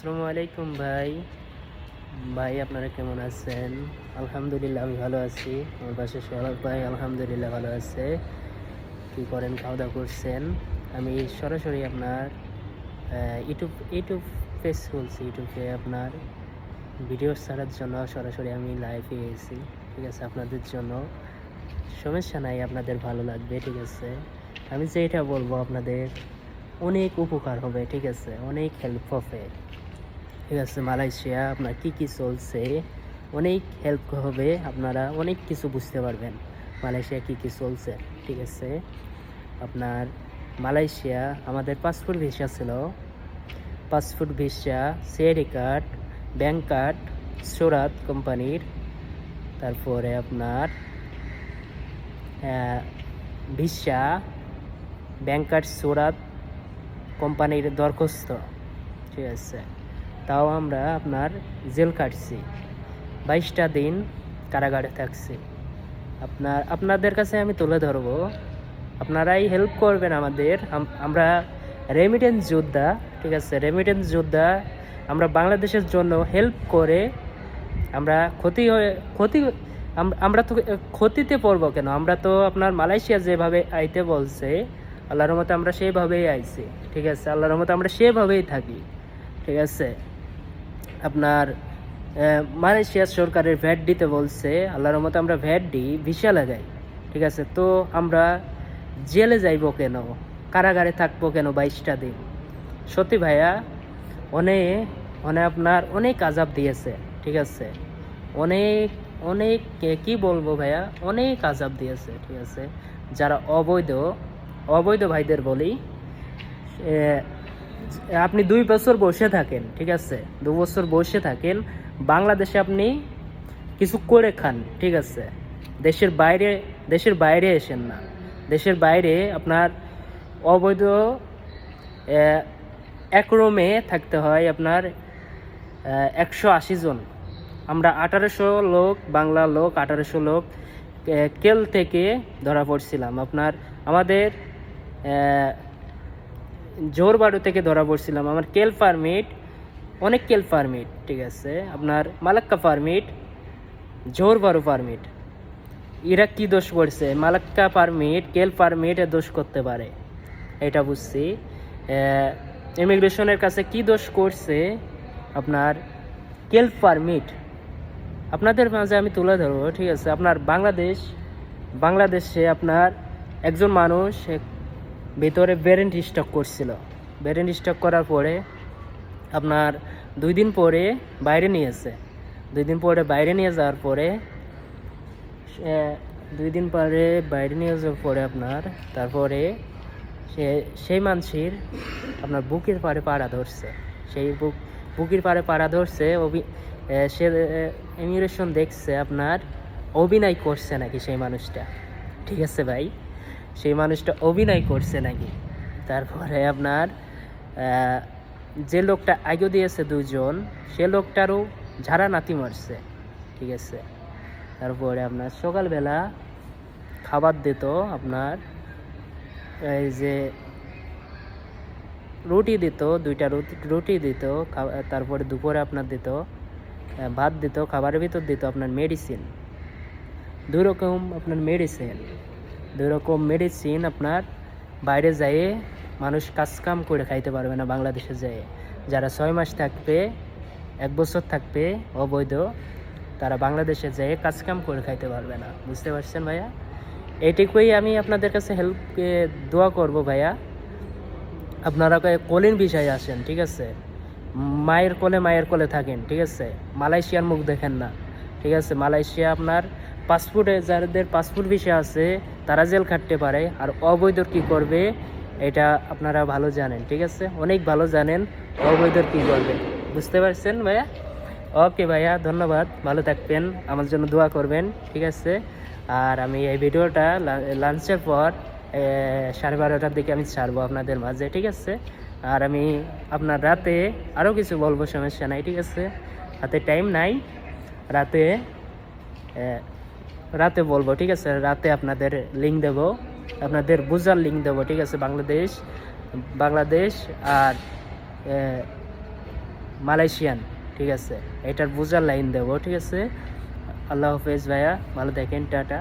আসসালামু আলাইকুম ভাই। ভাই আপনারা কেমন আছেন? আলহামদুলিল্লাহ আমি ভালো আছি। আমার বাসার সবাই আলহামদুলিল্লাহ ভালো আছে। কী করেন? খাওয়া-দাওয়া করছেন? আমি সরাসরি আপনার ইউটিউব পেজ খুলছি। ইউটিউবে আপনার ভিডিও ছাড়ার জন্য সরাসরি আমি লাইভে এসেছি। ঠিক আছে? আপনাদের জন্য সমস্যা নাই, আপনাদের ভালো লাগবে। ঠিক আছে? আমি যেটা বলবো আপনাদের অনেক উপকার হবে। ঠিক আছে? অনেক হেল্প হবে। ঠিক আছে? মালয়েশিয়া আপনার কী চলছে, অনেক হেল্প হবে। আপনারা অনেক কিছু বুঝতে পারবেন মালয়েশিয়া কী চলছে। ঠিক আছে? আপনার মালয়েশিয়া আমাদের পাসপোর্ট ভিসা ছিল। Passport visa, CID card, bank card, সুরাত কোম্পানির, তারপরে আপনার ভিসা, ব্যাংক কার্ড, সুরাত কোম্পানির দরখাস্ত। ঠিক আছে? তাও আমরা আপনার জেল কাটছি, 22টা দিন কারাগারে থাকছি। আপনাদের কাছে আমি তুলে ধরবো, আপনারাই হেল্প করবেন আমাদের। আমরা রেমিটেন্স যোদ্ধা। ঠিক আছে? রেমিটেন্স যোদ্ধা। আমরা বাংলাদেশের জন্য হেল্প করে আমরা আমরা তো ক্ষতিতে পড়বো কেন? আমরা তো আপনার মালয়েশিয়া যেভাবে আইতে বলছে আল্লাহর রহমতে আমরা সেভাবেই আইছি। ঠিক আছে? আল্লাহর রহমতে আমরা সেভাবেই থাকি। ঠিক আছে? আপনার মালয়েশিয়া সরকারের ভ্যাট দিতে বলছে, আল্লাহর রহমতে আমরা ভ্যাট দিই, ভিসা লাগাই। ঠিক আছে? তো আমরা জেলে যাইব কেন, কারাগারে থাকবো কেন 22টা দিন? সত্যি ভাইয়া, অনেক আপনার অনেক আজাব দিয়েছে। ঠিক আছে? অনেক অনেক কি বলবো ভাইয়া, অনেক আজাব দিয়েছে। ঠিক আছে? যারা অবৈধ ভাইদের বলি, আপনি 2 বছর বসে থাকেন। ঠিক আছে? 2 বছর বসে থাকেন, বাংলাদেশে আপনি কিছু করে খান। ঠিক আছে? দেশের বাইরে এসেন না। দেশের বাইরে আপনার অবৈধ এক রুমে থাকতে হয় আপনার 180 জন। আমরা 1800 লোক, বাংলা লোক 1800 লোক কেল থেকে ধরা পড়ছিলাম। আমাদের জোরবাড়ু থেকে ধরা পড়ছিলাম। আমার অনেক কেল পারমিট। ঠিক আছে? আপনার মালাক্কা পারমিট, জোরবাড়ু পারমিট। এরা কি দোষ করছে? মালাক্কা পারমিট, কেল পারমিট দোষ করতে পারে, এটা বুঝছি। ইমিগ্রেশনের কাছে কি দোষ করছে? আপনার কেল পারমিট আপনাদের মাঝে আমি তুলে ধরবো। ঠিক আছে? আপনার বাংলাদেশে আপনার একজন মানুষ ভিতরে ব্রেন স্ট্রোক করছিল। ব্রেন স্ট্রোক করার পরে আপনার 2 দিন পরে বাইরে নিয়েছে। 2 দিন পরে বাইরে নিয়ে যাওয়ার পরে 2 দিন পরে বাইরে নিয়ে যাওয়ার পরে আপনার তারপরে সেই মানুষের আপনার বুকের পাড়ে পাড়া ধরছে। সেই বুকের পাড়ে পাড়া ধরছে। সে ইমিগ্রেশন দেখছে আপনার অভিনয় করছে নাকি সেই মানুষটা। ঠিক আছে ভাই? সেই মানুষটা অভিনয় করছে নাকি। তারপরে আপনার যে লোকটা আগে দিয়েছে 2 জন, সে লোকটারও ঝাড়া নাতি মারছে। ঠিক আছে? তারপরে আপনার সকালবেলা খাবার দিত, আপনার এই যে রুটি দিত, 2টা রুটি দিত। তারপরে দুপুরে আপনার দিত ভাত দিত, খাবারের ভিতর দিত আপনার মেডিসিন, 2 রকম আপনার মেডিসিন। আপনার বাইরে যেয়ে মানুষ কাম করে খাইতে পারবে না। বাংলাদেশে যেয়ে যারা 6 মাস থাকবে, 1 বছর থাকবে অবৈধ, তারা বাংলাদেশে যেয়ে কাম করে খাইতে পারবে না। বুঝতে পারছেন ভাইয়া? এইটুকুই আমি আপনাদের কাছে দোয়া করব ভাইয়া। আপনারা কলিন বিষয়ে আসেন। ঠিক আছে? মায়ের কোলে থাকেন। ঠিক আছে? মালয়েশিয়ার মুখ দেখেন না। ঠিক আছে? মালয়েশিয়া আপনার যাদের পাসপোর্ট ভিসা আছে তারা জেল খাটতে পারে, আর অবৈধর কি করবে এটা আপনারা ভালো জানেন। ঠিক আছে? অনেক ভালো জানেন অবৈধর কি করবে। বুঝতে পারছেন ভাইয়া? ওকে ভাইয়া, ধন্যবাদ। ভালো থাকবেন, আমার জন্য দোয়া করবেন। ঠিক আছে? আর আমি এই ভিডিওটা লাঞ্চের পর 12:30টার দিকে আমি ছাড়বো আপনাদের মাঝে। ঠিক আছে? আর আমি আপনার রাতে আরও কিছু বলবো, সমস্যা নাই। ঠিক আছে? হাতে টাইম নাই, রাতে বলবো। ঠিক আছে? রাতে আপনাদের লিঙ্ক দেবো, আপনাদের বুঝার লিঙ্ক দেবো। ঠিক আছে? বাংলাদেশ আর মালয়েশিয়ান, ঠিক আছে, এটার বোঝার লাইন দেবো, ঠিক আছে। আল্লাহ হাফেজ ভাইয়া, ভালো দেখেন, টাটা।